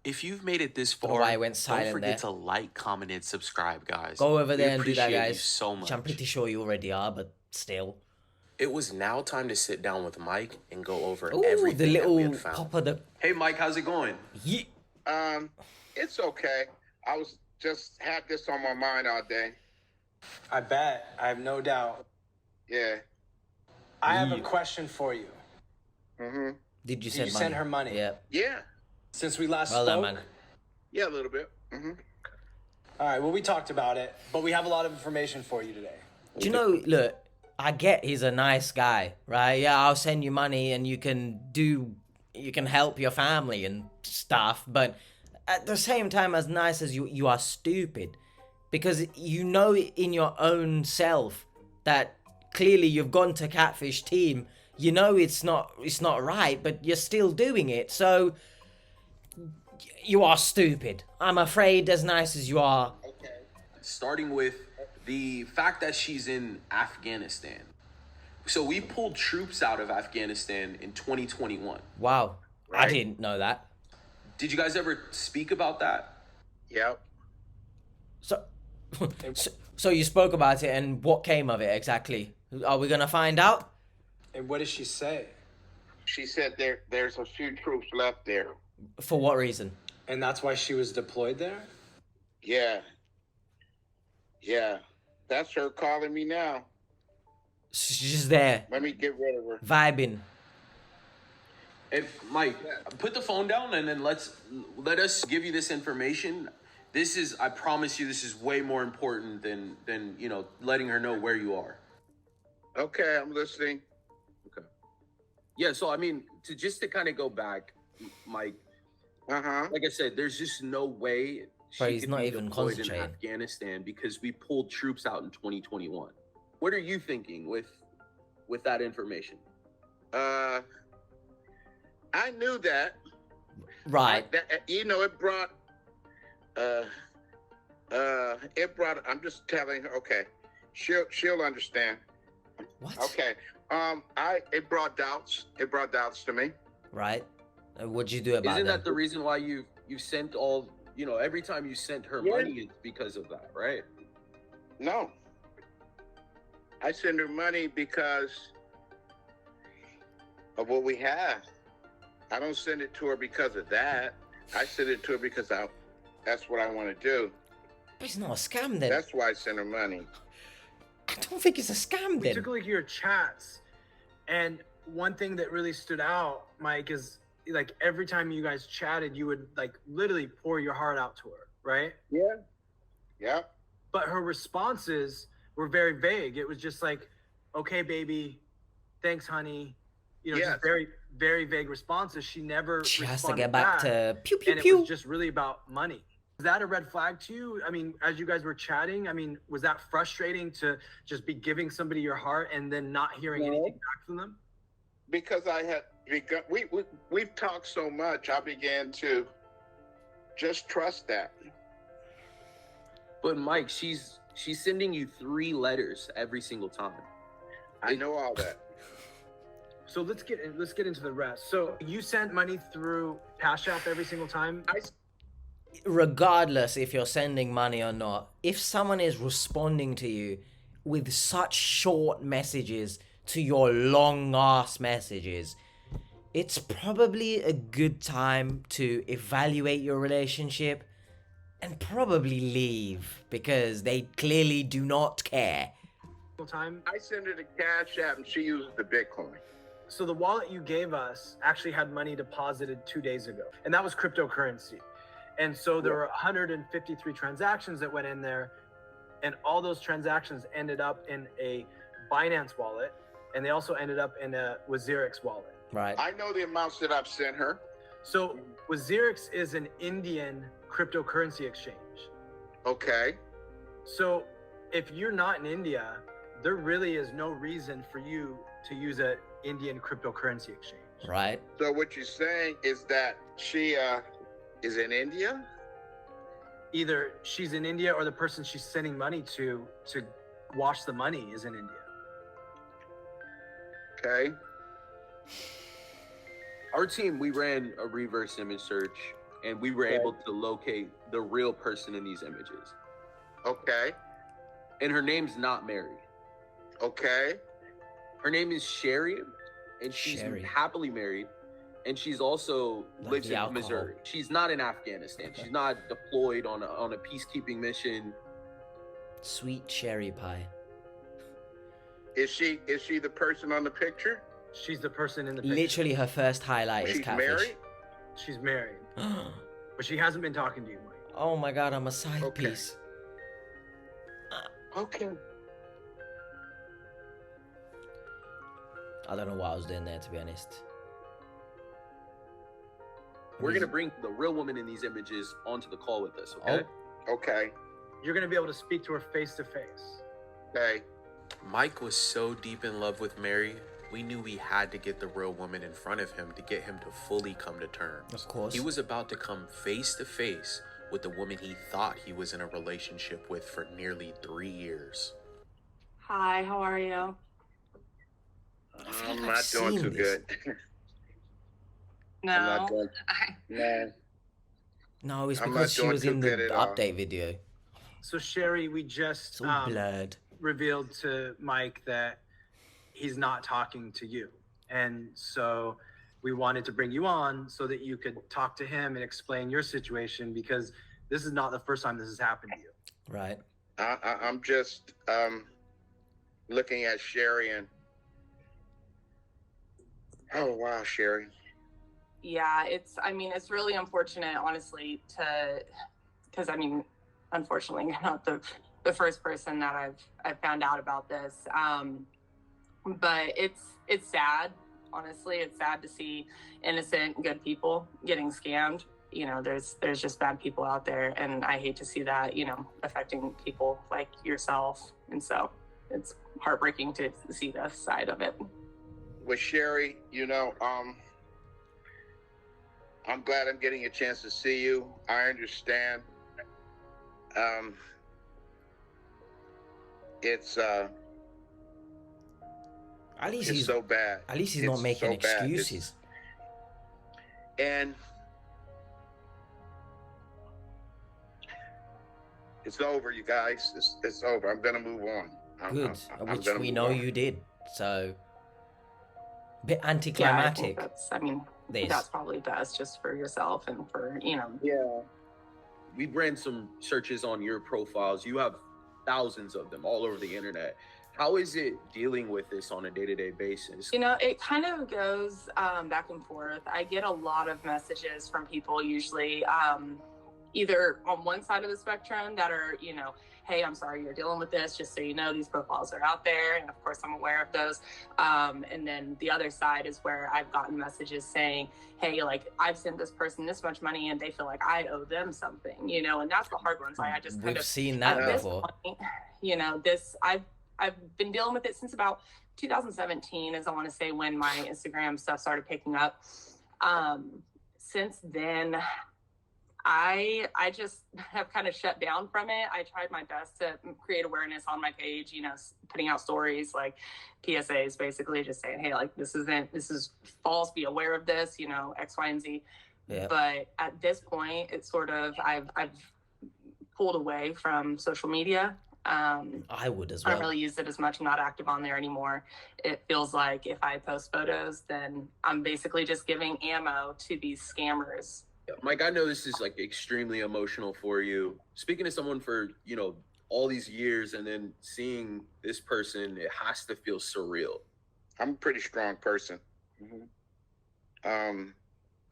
Speaker 3: If you've made it this
Speaker 1: Don't know
Speaker 3: far,
Speaker 1: why I went silent
Speaker 3: don't forget
Speaker 1: there.
Speaker 3: to like, comment, and subscribe, guys.
Speaker 1: Go over
Speaker 3: We
Speaker 1: there and do that,
Speaker 3: appreciate
Speaker 1: guys.
Speaker 3: you so much.
Speaker 1: Which I'm pretty sure you already are, but still.
Speaker 3: It was now time to sit down with Mike and go over
Speaker 1: Ooh,
Speaker 3: everything
Speaker 1: the
Speaker 3: that we
Speaker 1: little
Speaker 3: had found.
Speaker 1: pop of the.
Speaker 3: Hey, Mike, how's it going?
Speaker 1: Ye-
Speaker 2: It's okay. I was just had this on my mind all day.
Speaker 5: I bet. I have no doubt.
Speaker 2: Yeah.
Speaker 5: I have a question for you.
Speaker 1: Did you
Speaker 5: Did
Speaker 1: send
Speaker 5: you
Speaker 1: money?
Speaker 5: send her money?
Speaker 1: Yeah.
Speaker 2: Yeah.
Speaker 5: Since we last
Speaker 1: Well
Speaker 5: spoke.
Speaker 1: done, man.
Speaker 2: Yeah, a little bit.
Speaker 5: All right, well, we talked about it, but we have a lot of information for you today.
Speaker 1: Do you know, look, I get he's a nice guy, right? Yeah, I'll send you money and you can help your family and stuff, but at the same time, as nice as you are stupid. Because you know in your own self that clearly you've gone to Catfish team, you know it's not right, but you're still doing it, so you are stupid. I'm afraid, as nice as you are.
Speaker 3: Starting with the fact that she's in Afghanistan. So we pulled troops out of Afghanistan in 2021.
Speaker 1: Wow, I
Speaker 2: Right.
Speaker 1: didn't know that.
Speaker 3: Did you guys ever speak about that?
Speaker 2: Yep.
Speaker 1: So, so you spoke about it, and what came of it exactly? Are we gonna find out?
Speaker 5: And what does she say?
Speaker 2: She said there's a few troops left there.
Speaker 1: For what reason?
Speaker 5: And that's why she was deployed there?
Speaker 2: Yeah. Yeah. That's her calling me now.
Speaker 1: She's just there,
Speaker 2: Let me get rid of her.
Speaker 1: vibing.
Speaker 3: Hey, Mike, put the phone down and then let us give you this information. This is, I promise you, this is way more important than you know, letting her know where you are.
Speaker 2: Okay, I'm listening.
Speaker 3: Okay. Yeah, so I mean, to kind of go back, Mike, like I said, there's just no way
Speaker 1: But
Speaker 3: she
Speaker 1: he's
Speaker 3: could
Speaker 1: not
Speaker 3: be
Speaker 1: even
Speaker 3: deployed in
Speaker 1: concentrating.
Speaker 3: Afghanistan because we pulled troops out in 2021. What are you thinking with that information?
Speaker 2: I knew that.
Speaker 1: Right.
Speaker 2: You know, it brought. I'm just telling her. Okay, she'll understand.
Speaker 1: What?
Speaker 2: Okay. It brought doubts. It brought doubts to me.
Speaker 1: Right. What'd you do about
Speaker 3: Isn't
Speaker 1: that?
Speaker 3: that the reason why you sent all, you know, every time you sent her money, it's because of that, right?
Speaker 2: No. I send her money because of what we have. I don't send it to her because of that. I send it to her because that's what I want to do.
Speaker 1: But it's not a scam then.
Speaker 2: That's why I send her money.
Speaker 1: I don't think it's a scam
Speaker 5: We
Speaker 1: then.
Speaker 5: took a look at your chats, and one thing that really stood out, Mike, is like every time you guys chatted, you would like literally pour your heart out to her, right?
Speaker 2: Yeah. Yep.
Speaker 5: But her responses were very vague. It was just like, okay, baby, thanks, honey. You know,
Speaker 2: Yes.
Speaker 5: just very, very vague responses. She never
Speaker 1: She has to
Speaker 5: responded
Speaker 1: get back to pew pew
Speaker 5: and
Speaker 1: pew.
Speaker 5: it was just really about money. Is that a red flag to you? I mean, as you guys were chatting, I mean, was that frustrating to just be giving somebody your heart and then not hearing anything back from them?
Speaker 2: Because we've talked so much, I began to just trust that.
Speaker 3: But Mike, she's sending you 3 letters every single time.
Speaker 2: I know all that.
Speaker 5: So let's get into the rest. So you sent money through Cash App every single time?
Speaker 1: Regardless if you're sending money or not, if someone is responding to you with such short messages to your long ass messages, it's probably a good time to evaluate your relationship and probably leave because they clearly do not care.
Speaker 5: Time?
Speaker 2: I send her the Cash App and she uses the Bitcoin.
Speaker 5: So the wallet you gave us actually had money deposited 2 days ago, and that was cryptocurrency. And so there were 153 transactions that went in there, and all those transactions ended up in a Binance wallet, and they also ended up in a Wazirix wallet.
Speaker 1: Right.
Speaker 2: I know the amounts that I've sent her.
Speaker 5: So Wazirix is an Indian cryptocurrency exchange.
Speaker 2: Okay.
Speaker 5: So if you're not in India, there really is no reason for you to use an Indian cryptocurrency exchange.
Speaker 1: Right.
Speaker 2: So what you're saying is that she is in India?
Speaker 5: Either she's in India or the person she's sending money to wash the money is in India.
Speaker 2: Okay.
Speaker 3: Our team, we ran a reverse image search and we were able to locate the real person in these images.
Speaker 2: Okay.
Speaker 3: And her name's not Mary.
Speaker 2: Okay.
Speaker 3: Her name is Sherry, and she's
Speaker 1: Sherry.
Speaker 3: happily married, and she's also
Speaker 1: Like
Speaker 3: lives
Speaker 1: the
Speaker 3: in
Speaker 1: alcohol.
Speaker 3: Missouri. She's not in Afghanistan. She's not deployed on a peacekeeping mission.
Speaker 1: Sweet cherry pie.
Speaker 2: Is she the person on the picture?
Speaker 5: She's the person in the picture.
Speaker 1: Literally her first highlight is
Speaker 2: She's
Speaker 1: catfish.
Speaker 2: married?
Speaker 5: She's married, but she hasn't been talking to you, Mike.
Speaker 1: Oh my god, I'm a side
Speaker 2: Okay.
Speaker 1: piece.
Speaker 2: Okay.
Speaker 1: I don't know what I was doing there, to be honest.
Speaker 3: We're gonna bring the real woman in these images onto the call with us, okay?
Speaker 2: Okay.
Speaker 5: You're going to be able to speak to her face to face.
Speaker 2: Okay.
Speaker 3: Mike was so deep in love with Mary, we knew we had to get the real woman in front of him to get him to fully come to terms.
Speaker 1: Of course.
Speaker 3: He was about to come face to face with the woman he thought he was in a relationship with for nearly 3 years.
Speaker 9: Hi, how are you?
Speaker 1: I feel
Speaker 2: I'm
Speaker 1: like
Speaker 2: not
Speaker 1: I've
Speaker 2: doing
Speaker 1: seen
Speaker 2: too
Speaker 1: this.
Speaker 2: good.
Speaker 9: No.
Speaker 2: I'm not doing.
Speaker 9: I,
Speaker 2: No.
Speaker 1: No, it's
Speaker 2: I'm
Speaker 1: because
Speaker 2: not
Speaker 1: she
Speaker 2: doing
Speaker 1: was
Speaker 2: too
Speaker 1: in the
Speaker 2: good at all.
Speaker 1: update video.
Speaker 5: So Sherry, we just
Speaker 1: It's all blurred.
Speaker 5: revealed to Mike that he's not talking to you. And so we wanted to bring you on so that you could talk to him and explain your situation, because this is not the first time this has happened to you.
Speaker 1: Right.
Speaker 2: I'm just looking at Sherry and, oh wow, Sherry.
Speaker 9: Yeah, it's really unfortunate, honestly, because unfortunately, you're not the first person that I've found out about this. But it's sad. Honestly, it's sad to see innocent, good people getting scammed. You know, there's just bad people out there, and I hate to see that, you know, affecting people like yourself. And so it's heartbreaking to see this side of it.
Speaker 2: With Sherry, you know, I'm glad I'm getting a chance to see you. I understand. It's
Speaker 1: At least
Speaker 2: it's
Speaker 1: he's
Speaker 2: so bad.
Speaker 1: At least he's
Speaker 2: It's
Speaker 1: not making
Speaker 2: so bad.
Speaker 1: excuses.
Speaker 2: And it's over, you guys. It's over. I'm gonna move on.
Speaker 1: Good,
Speaker 2: I'm
Speaker 1: which
Speaker 2: gonna
Speaker 1: we
Speaker 2: move
Speaker 1: know
Speaker 2: on.
Speaker 1: you did. So, bit
Speaker 9: Yeah, I
Speaker 1: anticlimactic.
Speaker 9: think
Speaker 1: this.
Speaker 9: that's probably best just for yourself and for, you know.
Speaker 2: Yeah.
Speaker 3: We ran some searches on your profiles. You have thousands of them all over the internet. How is it dealing with this on a day-to-day basis?
Speaker 9: You know, it kind of goes back and forth. I get a lot of messages from people, usually either on one side of the spectrum that are, you know, hey, I'm sorry you're dealing with this. Just so you know, these profiles are out there. And of course, I'm aware of those. And then the other side is where I've gotten messages saying, hey, like, I've sent this person this much money and they feel like I owe them something, you know, and that's the hard one. So I just kind
Speaker 1: We've
Speaker 9: of
Speaker 1: seen that
Speaker 9: at this
Speaker 1: before.
Speaker 9: point, you know, I've been dealing with it since about 2017, as I want to say, when my Instagram stuff started picking up. Since then, I just have kind of shut down from it. I tried my best to create awareness on my page, you know, putting out stories like PSAs, basically just saying, hey, like, this is false, be aware of this, you know, X, Y, and Z.
Speaker 1: Yeah.
Speaker 9: But at this point, it's sort of, I've pulled away from social media.
Speaker 1: I would as
Speaker 9: I
Speaker 1: well.
Speaker 9: don't really use it as much. I'm not active on there anymore. It feels like if I post photos, then I'm basically just giving ammo to these scammers.
Speaker 3: Mike, I know this is like extremely emotional for you. Speaking to someone for, you know, all these years and then seeing this person, it has to feel surreal.
Speaker 2: I'm a pretty strong person. Mm-hmm.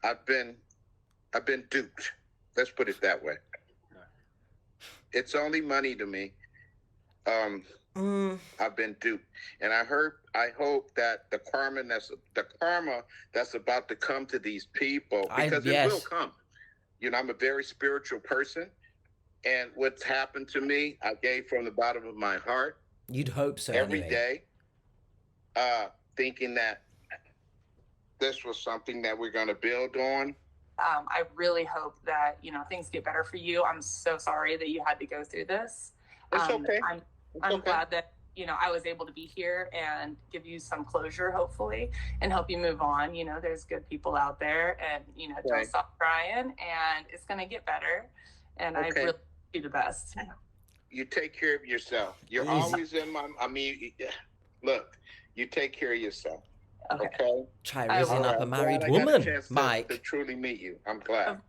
Speaker 2: I've been duped. Let's put it that way. It's only money to me. I've been duped, and I hope that the karma that's about to come to these people, because it will come. You know, I'm a very spiritual person, and what's happened to me, I gave from the bottom of my heart.
Speaker 1: You'd hope so.
Speaker 2: Every
Speaker 1: anyway.
Speaker 2: day, thinking that this was something that we're going to build on.
Speaker 9: I really hope that, you know, things get better for you. I'm so sorry that you had to go through this.
Speaker 2: It's okay.
Speaker 9: I'm glad that, you know, I was able to be here and give you some closure, hopefully, and help you move on. You know, there's good people out there, and, you know, don't stop crying, and it's going to get better. And I really do the best.
Speaker 2: You take care of yourself. You're always in my, look, you take care of yourself. Okay.
Speaker 1: Try raising up a married woman, Mike.
Speaker 2: To truly meet you. I'm glad.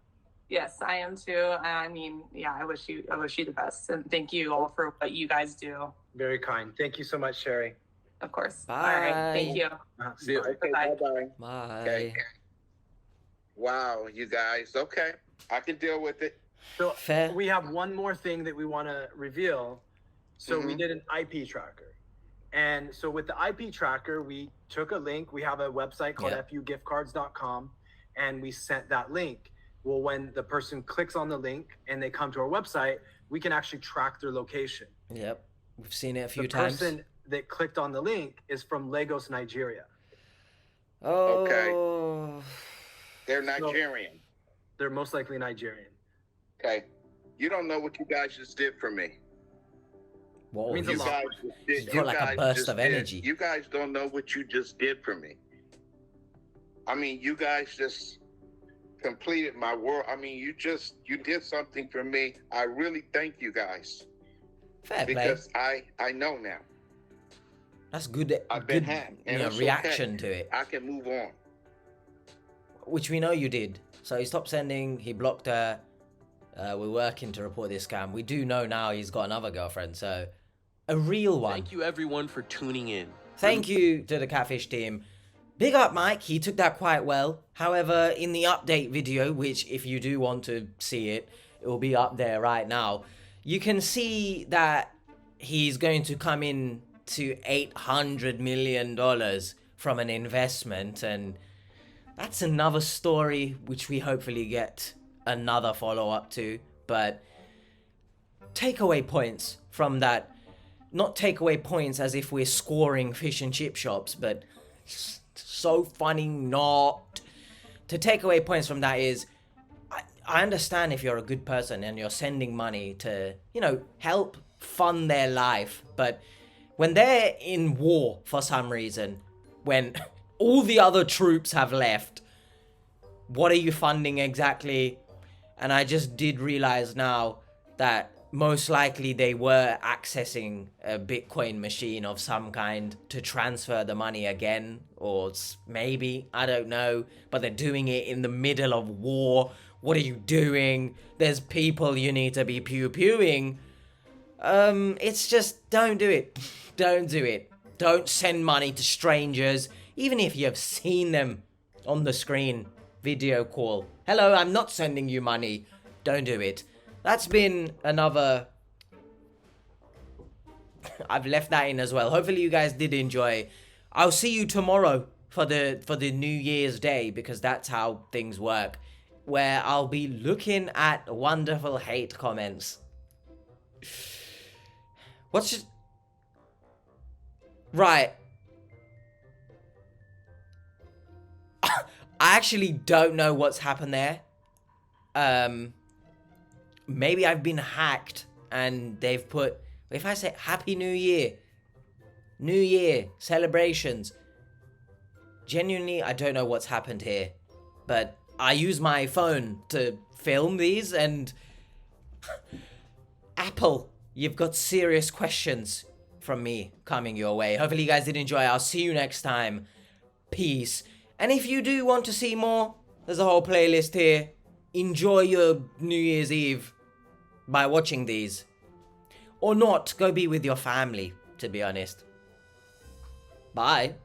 Speaker 9: Yes, I am too. I mean, yeah, I wish you the best, and thank you all for what you guys do.
Speaker 5: Very kind. Thank you so much, Sherry.
Speaker 9: Of course.
Speaker 1: Bye.
Speaker 9: All right. Thank you.
Speaker 5: See you.
Speaker 2: Okay,
Speaker 9: Bye-bye.
Speaker 1: Bye.
Speaker 2: Okay. Wow, you guys. Okay, I can deal with it.
Speaker 5: So
Speaker 1: Fair.
Speaker 5: we have one more thing that we want to reveal. So we did an IP tracker. And so with the IP tracker, we took a link. We have a website called fugiftcards.com, and we sent that link. Well, when the person clicks on the link and they come to our website, we can actually track their location.
Speaker 1: Yep. We've seen it a few
Speaker 5: The
Speaker 1: times.
Speaker 5: person that clicked on the link is from Lagos, Nigeria.
Speaker 1: Oh.
Speaker 2: Okay. They're Nigerian.
Speaker 5: They're most likely Nigerian.
Speaker 2: Okay. You don't know what you guys just did for me.
Speaker 1: Whoa.
Speaker 5: Means a
Speaker 2: You
Speaker 5: lot.
Speaker 2: guys just did.
Speaker 1: You've got like a burst of energy.
Speaker 2: You guys don't know what you just did for me. I mean, you guys just completed my world. I mean, you did something for me. I really thank you guys.
Speaker 1: Fair play.
Speaker 2: Because I know now.
Speaker 1: That's good.
Speaker 2: I've been hacked, and it's
Speaker 1: reaction
Speaker 2: okay.
Speaker 1: to it.
Speaker 2: I can move on.
Speaker 1: Which we know you did. So he stopped sending. He blocked her. We're working to report this scam. We do know now he's got another girlfriend. So a real one.
Speaker 3: Thank you everyone for tuning in.
Speaker 1: Thank you to the Catfish team. Big up Mike, he took that quite well. However, in the update video, which if you do want to see it, it will be up there right now. You can see that he's going to come in to $800 million from an investment, and that's another story which we hopefully get another follow-up to. But takeaway points from that, not takeaway points as if we're scoring fish and chip shops, but so funny not. To take away points from that is, I understand if you're a good person and you're sending money to, help fund their life, but when they're in war for some reason, when all the other troops have left, what are you funding exactly? And I just did realize now that most likely they were accessing a Bitcoin machine of some kind to transfer the money again, or maybe, I don't know, but they're doing it in the middle of war. What are you doing? There's people you need to be pew-pewing. It's just, don't do it. Don't do it. Don't send money to strangers, even if you've seen them on the screen. Video call. Hello, I'm not sending you money. Don't do it. That's been another... I've left that in as well. Hopefully you guys did enjoy. I'll see you tomorrow for the New Year's Day, because that's how things work, where I'll be looking at wonderful hate comments. What's just... Right. I actually don't know what's happened there. Maybe I've been hacked and they've put, if I say Happy New Year, New Year, celebrations. Genuinely, I don't know what's happened here. But I use my phone to film these, and Apple, you've got serious questions from me coming your way. Hopefully you guys did enjoy. I'll see you next time. Peace. And if you do want to see more, there's a whole playlist here. Enjoy your New Year's Eve by watching these. Or not, go be with your family, to be honest. Bye.